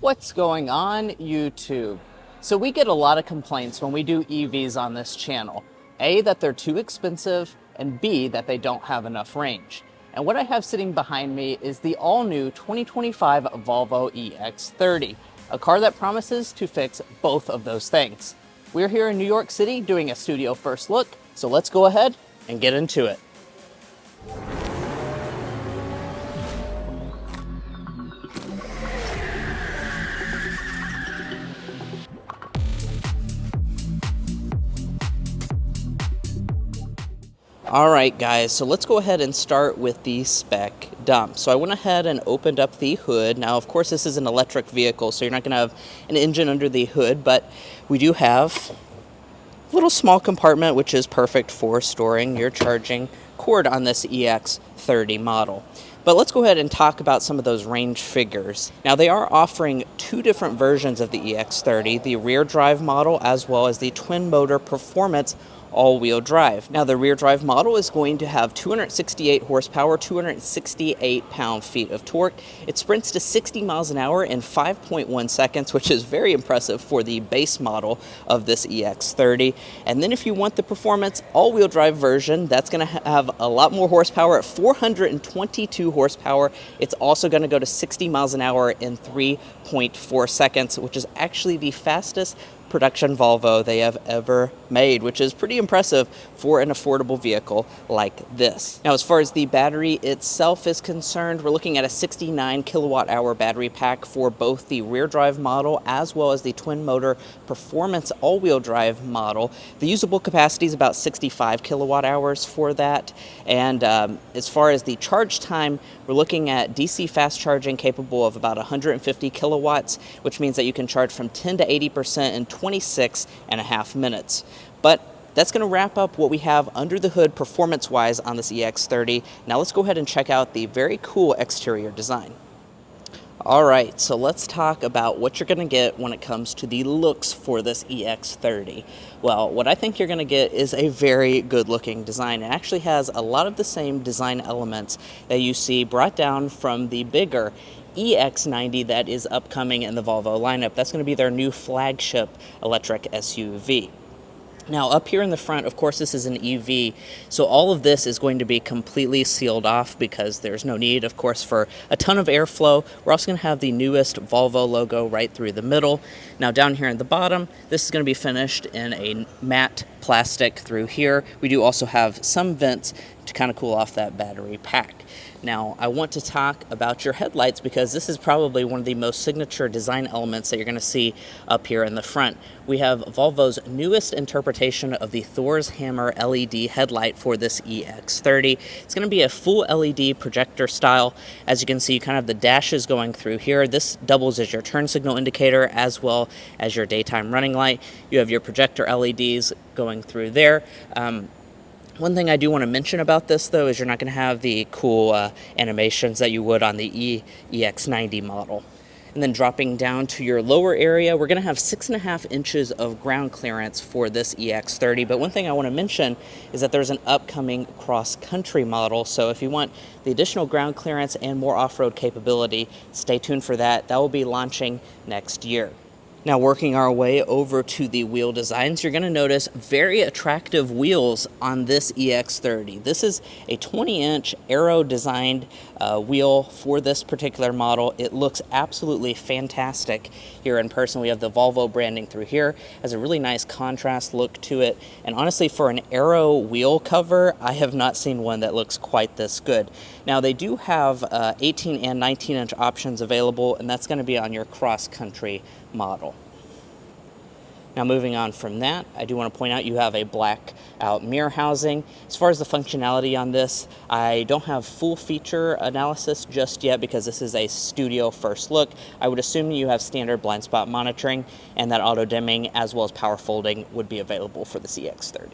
What's going on, YouTube? So we get a lot of complaints when we do EVs on this channel. A, that they're too expensive, and B, that they don't have enough range. And what I have sitting behind me is the all-new 2025 Volvo EX30, a car that promises to fix both of those things. We're here in New York City doing a studio first look, so let's go ahead and get into it. All right, guys, so let's go ahead and start with the spec dump. So I went ahead and opened up the hood. Now, of course, this is an electric vehicle, so you're not going to have an engine under the hood, but we do have a little small compartment, which is perfect for storing your charging cord on this EX30 model. But let's go ahead and talk about some of those range figures. Now, they are offering two different versions of the EX30, the rear drive model as well as the twin motor performance all-wheel drive. Now, the rear drive model is going to have 268 horsepower, 268 pound-feet of torque. It sprints to 60 miles an hour in 5.1 seconds, which is very impressive for the base model of this EX30. And then if you want the performance all-wheel drive version, that's going to have a lot more horsepower at 422 horsepower. It's also going to go to 60 miles an hour in 3.4 seconds, which is actually the fastest production Volvo they have ever made, which is pretty impressive for an affordable vehicle like this. Now, as far as the battery itself is concerned, we're looking at a 69 kilowatt hour battery pack for both the rear drive model as well as the twin motor performance all-wheel drive model. The usable capacity is about 65 kilowatt hours for that. And as far as the charge time, we're looking at DC fast charging capable of about 150 kilowatts, which means that you can charge from 10 to 80% in 26 and a half minutes. But that's going to wrap up what we have under the hood performance-wise on this EX30. Now let's go ahead and check out the very cool exterior design. All right, so let's talk about what you're going to get when it comes to the looks for this EX30. Well, what I think you're going to get is a very good-looking design. It actually has a lot of the same design elements that you see brought down from the bigger EX90 that is upcoming in the Volvo lineup. That's going to be their new flagship electric SUV. Now, up here in the front, of course, this is an EV, so all of this is going to be completely sealed off because there's no need, of course, for a ton of airflow. We're also going to have the newest Volvo logo right through the middle. Now, down here in the bottom, this is going to be finished in a matte plastic through here. We do also have some vents to kind of cool off that battery pack. Now, I want to talk about your headlights because this is probably one of the most signature design elements that you're going to see up here in the front. We have Volvo's newest interpretation of the Thor's Hammer LED headlight for this EX30. It's going to be a full LED projector style. As you can see, kind of the dashes going through here. This doubles as your turn signal indicator as well as your daytime running light. You have your projector LEDs going through there. One thing I do want to mention about this, though, is you're not going to have the cool animations that you would on the EX90 model. And then dropping down to your lower area, we're going to have 6.5 inches of ground clearance for this EX30. But one thing I want to mention is that there's an upcoming cross-country model. So if you want the additional ground clearance and more off-road capability, stay tuned for that. That will be launching next year. Now, working our way over to the wheel designs, you're going to notice very attractive wheels on this EX30. This is a 20-inch aero-designed wheel for this particular model. It looks absolutely fantastic here in person. We have the Volvo branding through here. Has a really nice contrast look to it. And honestly, for an aero wheel cover, I have not seen one that looks quite this good. Now, they do have 18 and 19-inch options available, and that's going to be on your cross-country model. Now, moving on from that, I do want to point out you have a black out mirror housing. As far as the functionality on this, I don't have full feature analysis just yet because this is a studio first look. I would assume you have standard blind spot monitoring and that auto dimming as well as power folding would be available for the EX30.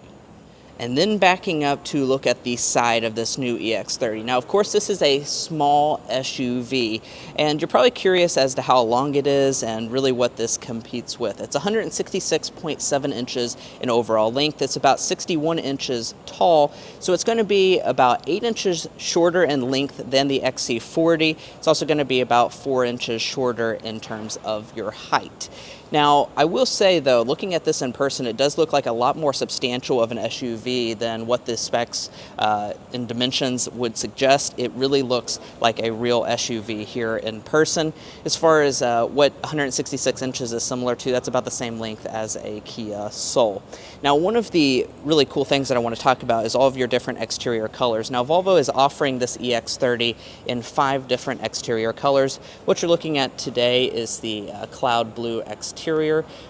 And then backing up to look at the side of this new EX30. Now, of course, this is a small SUV, and you're probably curious as to how long it is and really what this competes with. It's 166.7 inches in overall length. It's about 61 inches tall, so it's going to be about 8 inches shorter in length than the XC40. It's also going to be about 4 inches shorter in terms of your height. Now, I will say, though, looking at this in person, it does look like a lot more substantial of an SUV than what the specs and dimensions would suggest. It really looks like a real SUV here in person. As far as what 166 inches is similar to, that's about the same length as a Kia Soul. Now, one of the really cool things that I want to talk about is all of your different exterior colors. Now, Volvo is offering this EX30 in 5 different exterior colors. What you're looking at today is the cloud blue exterior.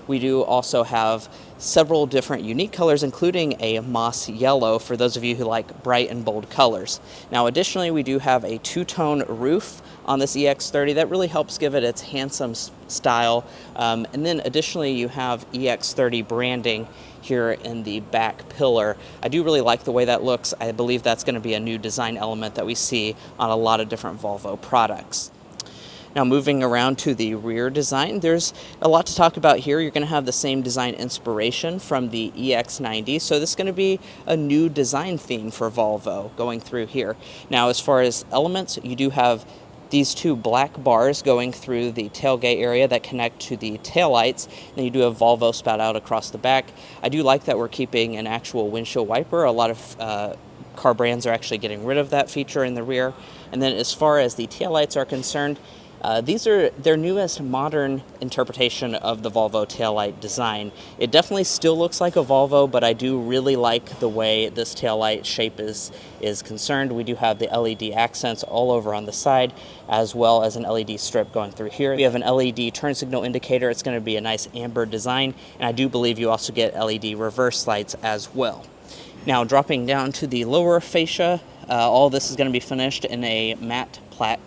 We do also have several different unique colors, including a moss yellow for those of you who like bright and bold colors. Now, additionally, we do have a two-tone roof on this EX30 that really helps give it its handsome style. And then additionally, you have EX30 branding here in the back pillar. I do really like the way that looks. I believe that's going to be a new design element that we see on a lot of different Volvo products. Now, moving around to the rear design, there's a lot to talk about here. You're going to have the same design inspiration from the EX90, so this is going to be a new design theme for Volvo going through here. Now, as far as elements, you do have these 2 black bars going through the tailgate area that connect to the taillights. Then you do have Volvo spout out across the back. I do like that we're keeping an actual windshield wiper. A lot of car brands are actually getting rid of that feature in the rear. And then as far as the taillights are concerned, these are their newest modern interpretation of the Volvo taillight design. It definitely still looks like a Volvo, but I do really like the way this taillight shape is concerned. We do have the LED accents all over on the side, as well as an LED strip going through here. We have an LED turn signal indicator. It's going to be a nice amber design, and I do believe you also get LED reverse lights as well. Now, dropping down to the lower fascia, all this is going to be finished in a matte black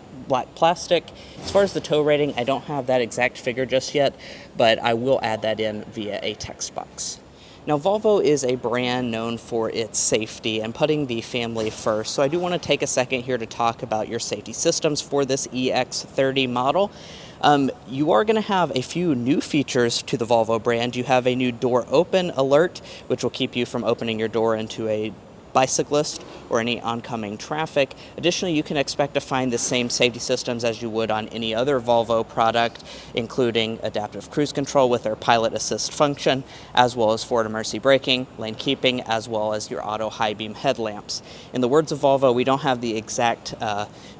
plastic. As far as the tow rating, I don't have that exact figure just yet, but I will add that in via a text box. Now, Volvo is a brand known for its safety and putting the family first, so I do want to take a second here to talk about your safety systems for this EX30 model. You are going to have a few new features to the Volvo brand. You have a new door open alert, which will keep you from opening your door into a bicyclist or any oncoming traffic. Additionally, you can expect to find the same safety systems as you would on any other Volvo product, including adaptive cruise control with their pilot assist function, as well as forward emergency braking, lane keeping, as well as your auto high beam headlamps. In the words of Volvo, we don't have the exact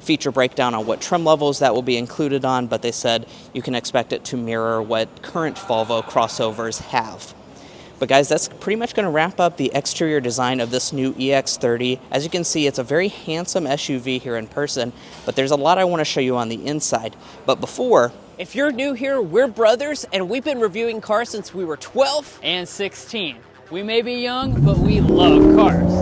feature breakdown on what trim levels that will be included on, but they said you can expect it to mirror what current Volvo crossovers have. But guys, that's pretty much going to wrap up the exterior design of this new EX30. As you can see, it's a very handsome SUV here in person, but there's a lot I want to show you on the inside. But before... If you're new here, we're brothers, and we've been reviewing cars since we were 12 and 16. We may be young, but we love cars.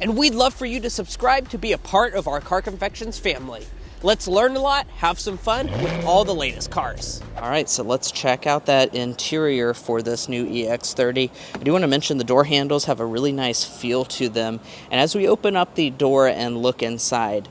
And we'd love for you to subscribe to be a part of our Car Confections family. Let's learn a lot, have some fun with all the latest cars. All right, so let's check out that interior for this new EX30. I do want to mention the door handles have a really nice feel to them. And as we open up the door and look inside,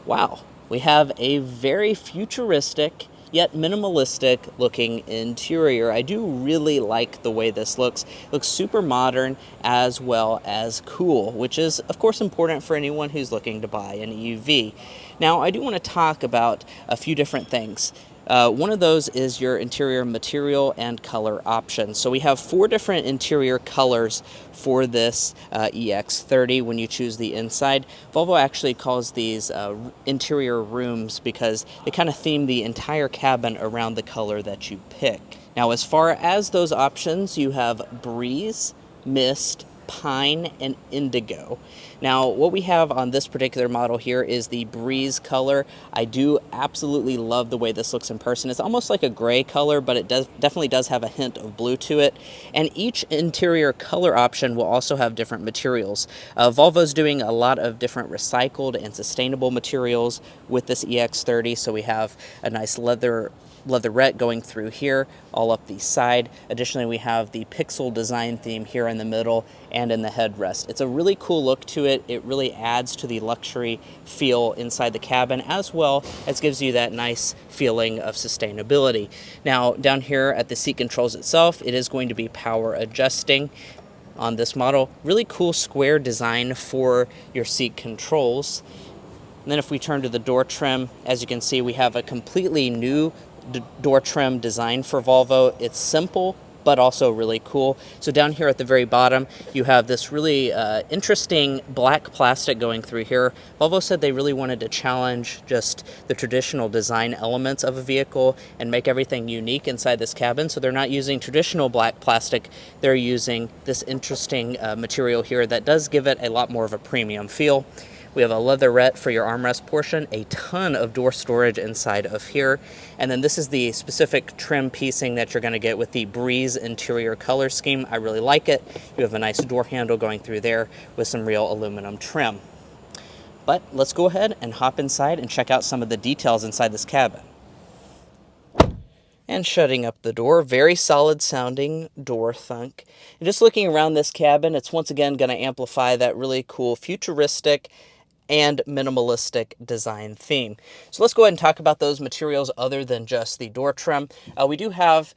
wow, we have a very futuristic yet minimalistic looking interior. I do really like the way this looks. It looks super modern as well as cool, which is of course important for anyone who's looking to buy an EV. Now, I do want to talk about a few different things. One of those is your interior material and color options. So we have 4 different interior colors for this EX30 when you choose the inside. Volvo actually calls these interior rooms because they kind of theme the entire cabin around the color that you pick. Now, as far as those options, you have Breeze, Mist, Pine, and Indigo. Now, what we have on this particular model here is the Breeze color. I do absolutely love the way this looks in person. It's almost like a gray color, but it definitely does have a hint of blue to it. And each interior color option will also have different materials. Volvo's doing a lot of different recycled and sustainable materials with this EX30. So we have a nice leatherette going through here all up the side. Additionally, we have the pixel design theme here in the middle, and in the headrest. It's a really cool look to it. It really adds to the luxury feel inside the cabin, as well as gives you that nice feeling of sustainability. Now, down here at the seat controls itself, it is going to be power adjusting on this model. Really cool square design for your seat controls. And then if we turn to the door trim, as you can see, we have a completely new door trim design for Volvo. It's simple, but also really cool. So down here at the very bottom, you have this really interesting black plastic going through here. Volvo said they really wanted to challenge just the traditional design elements of a vehicle and make everything unique inside this cabin. So they're not using traditional black plastic. They're using this interesting material here that does give it a lot more of a premium feel. We have a leatherette for your armrest portion, a ton of door storage inside of here. And then this is the specific trim piecing that you're going to get with the Breeze interior color scheme. I really like it. You have a nice door handle going through there with some real aluminum trim. But let's go ahead and hop inside and check out some of the details inside this cabin. And shutting up the door, very solid sounding door thunk. And just looking around this cabin, it's once again going to amplify that really cool futuristic and minimalistic design theme. So let's go ahead and talk about those materials other than just the door trim. We do have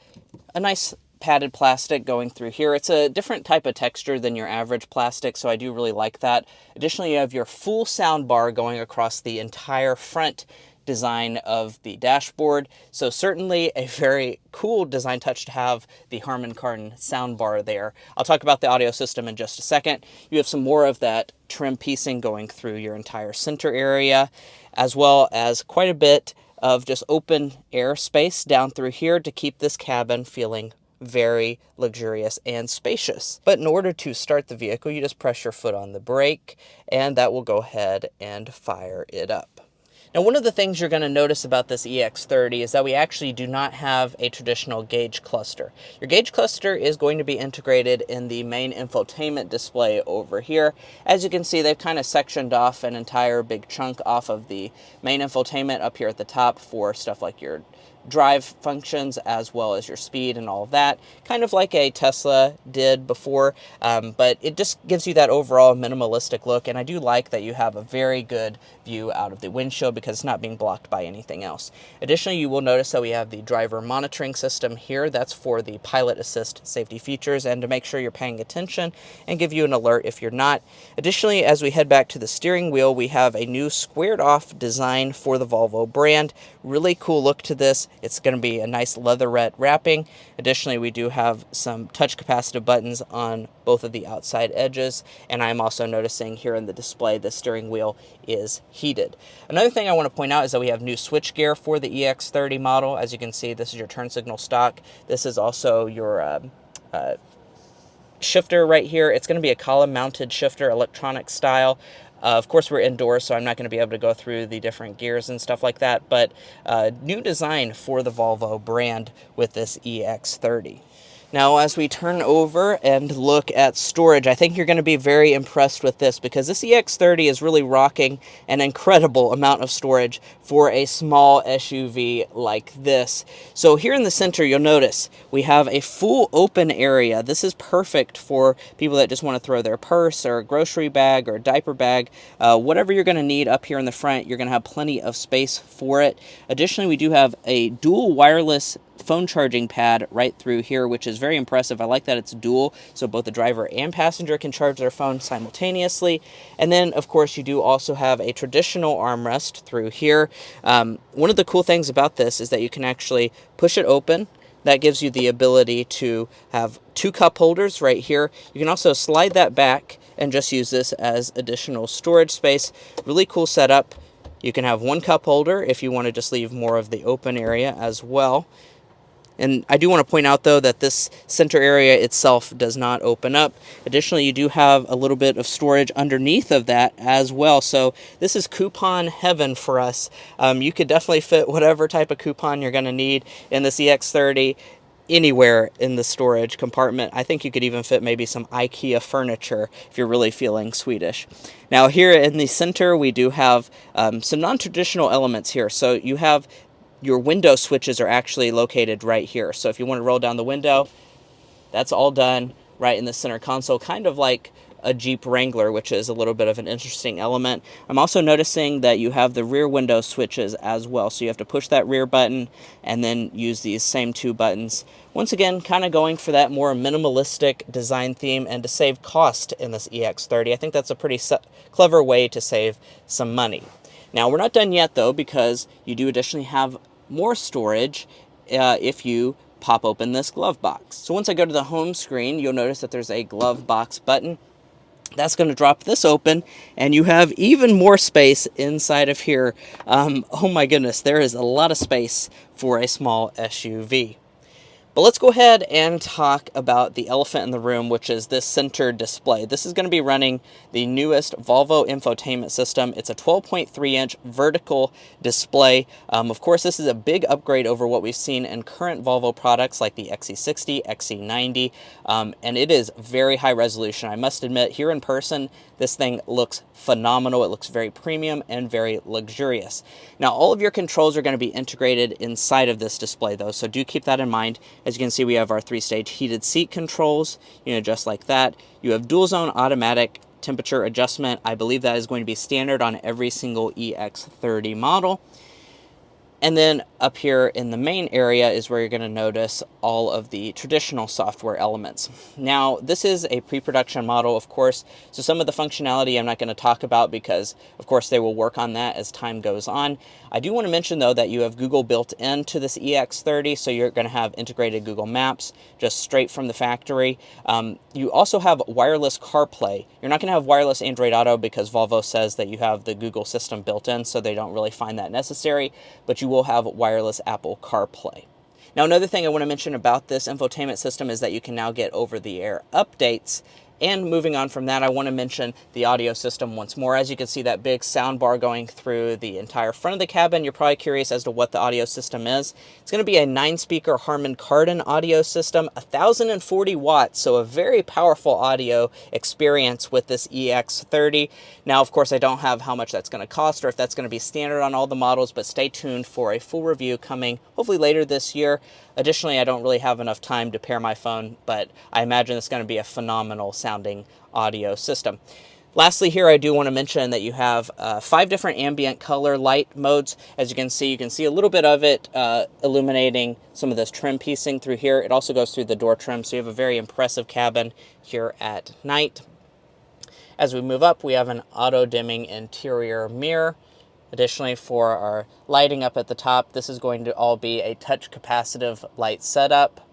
a nice padded plastic going through here. It's a different type of texture than your average plastic, so I do really like that. Additionally, you have your full sound bar going across the entire front design of the dashboard. So certainly a very cool design touch to have the Harman Kardon soundbar there. I'll talk about the audio system in just a second. You have some more of that trim piecing going through your entire center area, as well as quite a bit of just open air space down through here to keep this cabin feeling very luxurious and spacious. But in order to start the vehicle, you just press your foot on the brake, and that will go ahead and fire it up. Now, one of the things you're going to notice about this EX30 is that we actually do not have a traditional gauge cluster. Your gauge cluster is going to be integrated in the main infotainment display over here. As you can see, they've kind of sectioned off an entire big chunk off of the main infotainment up here at the top for stuff like your drive functions as well as your speed and all of that, kind of like a Tesla did before, but it just gives you that overall minimalistic look. And I do like that you have a very good view out of the windshield because it's not being blocked by anything else. Additionally, you will notice that we have the driver monitoring system here. That's for the pilot assist safety features and to make sure you're paying attention and give you an alert if you're not. Additionally, as we head back to the steering wheel, we have a new squared off design for the Volvo brand. Really cool look to this. It's going to be a nice leatherette wrapping. Additionally, we do have some touch capacitive buttons on both of the outside edges, and I'm also noticing here in the display the steering wheel is heated. Another thing I want to point out is that we have new switchgear for the EX30 model. As you can see, this is your turn signal stock. This is also your shifter right here. It's going to be a column mounted shifter, electronic style. Of course, we're indoors, so I'm not going to be able to go through the different gears and stuff like that, but new design for the Volvo brand with this EX30. Now, as we turn over and look at storage, I think you're going to be very impressed with this because this EX30 is really rocking an incredible amount of storage for a small SUV like this. So here in the center, you'll notice we have a full open area. This is perfect for people that just want to throw their purse or a grocery bag or a diaper bag. Whatever you're going to need up here in the front, you're going to have plenty of space for it. Additionally, we do have a dual wireless phone charging pad right through here, which is very impressive. I like that it's dual, so both the driver and passenger can charge their phone simultaneously. And then, of course, you do also have a traditional armrest through here. One of the cool things about this is that you can actually push it open. That gives you the ability to have two cup holders right here. You can also slide that back and just use this as additional storage space. Really cool setup. You can have one cup holder if you want to just leave more of the open area as well. And I do want to point out, though, that this center area itself does not open up. Additionally, you do have a little bit of storage underneath of that as well. So this is coupon heaven for us. You could definitely fit whatever type of coupon you're going to need in this EX30 anywhere in the storage compartment. I think you could even fit maybe some IKEA furniture if you're really feeling Swedish. Now, here in the center, we do have some non-traditional elements here. So you have your window switches are actually located right here. So if you want to roll down the window, that's all done right in the center console, kind of like a Jeep Wrangler, which is a little bit of an interesting element. I'm also noticing that you have the rear window switches as well, so you have to push that rear button and then use these same two buttons. Once again, kind of going for that more minimalistic design theme and to save cost in this EX30. I think that's a pretty clever way to save some money. Now, we're not done yet though, because you do additionally have more storage if you pop open this glove box. So once I go to the home screen, you'll notice that there's a glove box button. That's going to drop this open, and you have even more space inside of here. Oh my goodness, there is a lot of space for a small SUV. But let's go ahead and talk about the elephant in the room, which is this center display. This is going to be running the newest Volvo infotainment system. It's a 12.3-inch vertical display. Of course, this is a big upgrade over what we've seen in current Volvo products like the XC60, XC90, and it is very high resolution. I must admit, here in person, this thing looks phenomenal. It looks very premium and very luxurious. Now, all of your controls are going to be integrated inside of this display, though, so do keep that in mind. As you can see, we have our 3-stage heated seat controls, just like that. You have dual zone automatic temperature adjustment. I believe that is going to be standard on every single EX30 model. And then up here in the main area is where you're going to notice all of the traditional software elements. Now, this is a pre-production model, of course, so some of the functionality I'm not going to talk about because, of course, they will work on that as time goes on. I do want to mention, though, that you have Google built into this EX30, so you're going to have integrated Google Maps just straight from the factory. You also have wireless CarPlay. You're not going to have wireless Android Auto because Volvo says that you have the Google system built in, so they don't really find that necessary, but you will have wireless Apple CarPlay. Now, another thing I want to mention about this infotainment system is that you can now get over-the-air updates. And moving on from that, I want to mention the audio system once more. As you can see, that big sound bar going through the entire front of the cabin. You're probably curious as to what the audio system is. It's going to be a 9-speaker Harman Kardon audio system, 1,040 watts, so a very powerful audio experience with this EX30. Now, of course, I don't have how much that's going to cost or if that's going to be standard on all the models, but stay tuned for a full review coming hopefully later this year. Additionally, I don't really have enough time to pair my phone, but I imagine it's going to be a phenomenal sounding audio system. Lastly, here I do want to mention that you have 5 different ambient color light modes. As you can see a little bit of it illuminating some of this trim piecing through here. It also goes through the door trim, so you have a very impressive cabin here at night. As we move up, we have an auto-dimming interior mirror. Additionally, for our lighting up at the top, this is going to all be a touch capacitive light setup.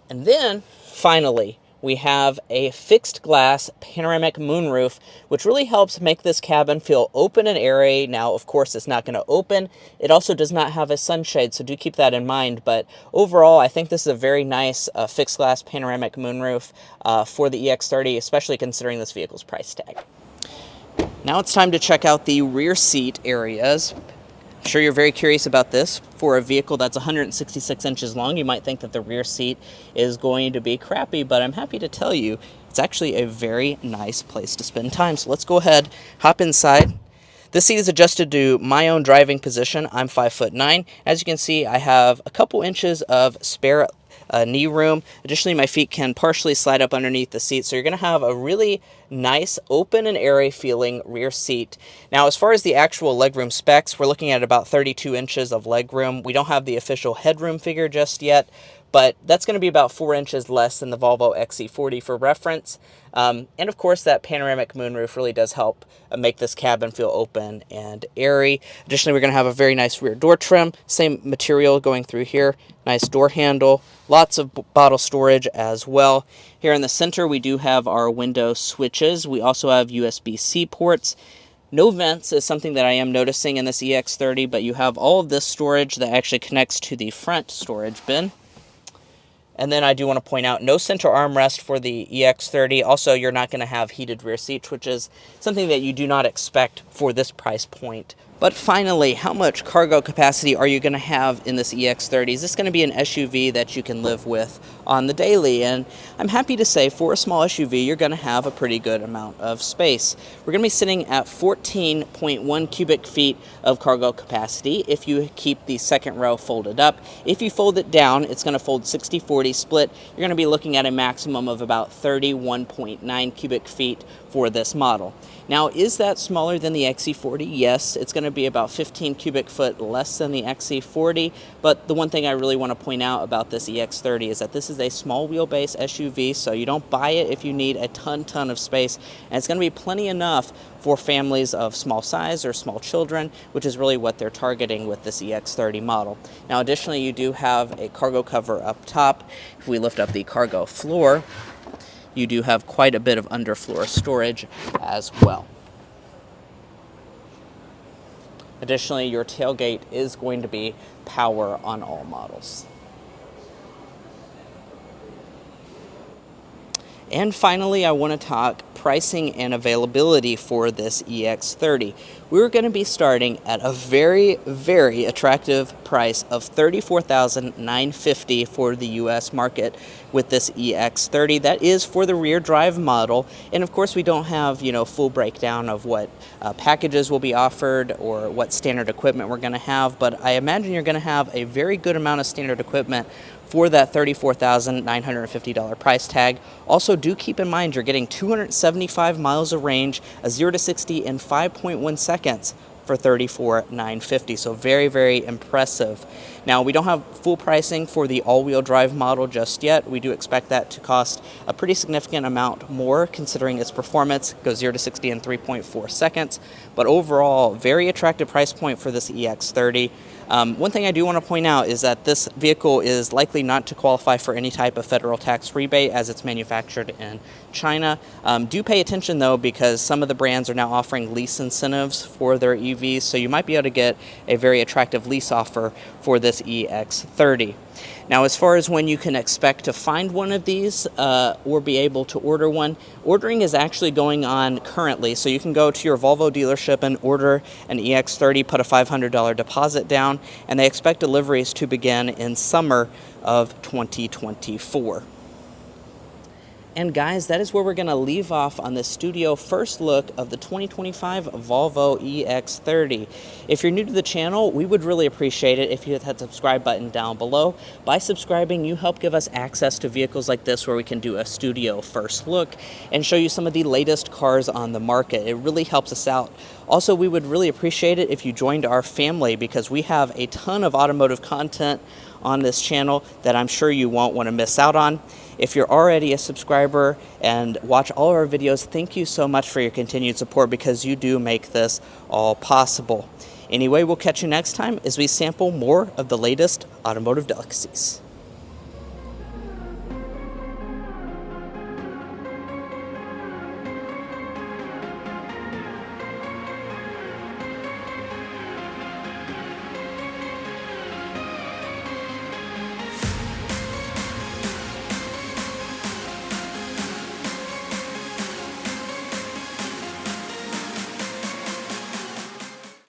And then, finally, we have a fixed glass panoramic moonroof, which really helps make this cabin feel open and airy. Now, of course, it's not going to open. It also does not have a sunshade, so do keep that in mind. But overall, I think this is a very nice fixed glass panoramic moonroof for the EX30, especially considering this vehicle's price tag. Now it's time to check out the rear seat areas. I'm sure you're very curious about this. For a vehicle that's 166 inches long, you might think that the rear seat is going to be crappy, but I'm happy to tell you it's actually a very nice place to spend time. So let's go ahead, hop inside. This seat is adjusted to my own driving position. I'm 5'9". As you can see, I have a couple inches of spare knee room. Additionally, my feet can partially slide up underneath the seat, so you're going to have a really nice, open and airy feeling rear seat. Now, as far as the actual legroom specs, we're looking at about 32 inches of legroom. We don't have the official headroom figure just yet, but that's going to be about 4 inches less than the Volvo XC40 for reference. And of course, that panoramic moonroof really does help make this cabin feel open and airy. Additionally, we're going to have a very nice rear door trim, same material going through here, nice door handle, lots of bottle storage as well. Here in the center, we do have our window switches. We also have USB-C ports. No vents is something that I am noticing in this EX30, but you have all of this storage that actually connects to the front storage bin. And then I do want to point out no center armrest for the EX30. Also, you're not going to have heated rear seats, which is something that you do not expect for this price point. But finally, how much cargo capacity are you going to have in this EX30? Is this going to be an SUV that you can live with on the daily? And I'm happy to say for a small SUV, you're going to have a pretty good amount of space. We're going to be sitting at 14.1 cubic feet of cargo capacity if you keep the second row folded up. If you fold it down, it's going to fold 60-40 split. You're going to be looking at a maximum of about 31.9 cubic feet for this model. Now, is that smaller than the XC40? Yes, it's going to be about 15 cubic foot less than the XC40, but the one thing I really want to point out about this EX30 is that this is a small wheelbase SUV, so you don't buy it if you need a ton of space, and it's going to be plenty enough for families of small size or small children, which is really what they're targeting with this EX30 model. Now, additionally, you do have a cargo cover up top. If we lift up the cargo floor, you do have quite a bit of underfloor storage as well. Additionally, your tailgate is going to be power on all models. And finally, I want to talk pricing and availability for this EX30. We're going to be starting at a very attractive price of $34,950 for the US market with this EX30. That is for the rear drive model, and of course we don't have full breakdown of what packages will be offered or what standard equipment we're going to have, but I imagine you're going to have a very good amount of standard equipment for that $34,950 price tag. Also, do keep in mind you're getting 275 miles of range, a 0 to 60 in 5.1 seconds for $34,950. So very impressive. Now, we don't have full pricing for the all-wheel drive model just yet. We do expect that to cost a pretty significant amount more considering its performance. It goes 0 to 60 in 3.4 seconds. But overall, very attractive price point for this EX30. One thing I do want to point out is that this vehicle is likely not to qualify for any type of federal tax rebate as it's manufactured in China. Do pay attention though, because some of the brands are now offering lease incentives for their EVs, so you might be able to get a very attractive lease offer for this EX30. Now, as far as when you can expect to find one of these or be able to order one, ordering is actually going on currently. So you can go to your Volvo dealership and order an EX30, put a $500 deposit down, and they expect deliveries to begin in summer of 2024. And guys, that is where we're going to leave off on this studio first look of the 2025 Volvo EX30. If you're new to the channel, we would really appreciate it if you hit that subscribe button down below. By subscribing, you help give us access to vehicles like this where we can do a studio first look and show you some of the latest cars on the market. It really helps us out. Also, we would really appreciate it if you joined our family, because we have a ton of automotive content on this channel that I'm sure you won't want to miss out on. If you're already a subscriber and watch all of our videos, thank you so much for your continued support, because you do make this all possible. Anyway, we'll catch you next time as we sample more of the latest automotive delicacies.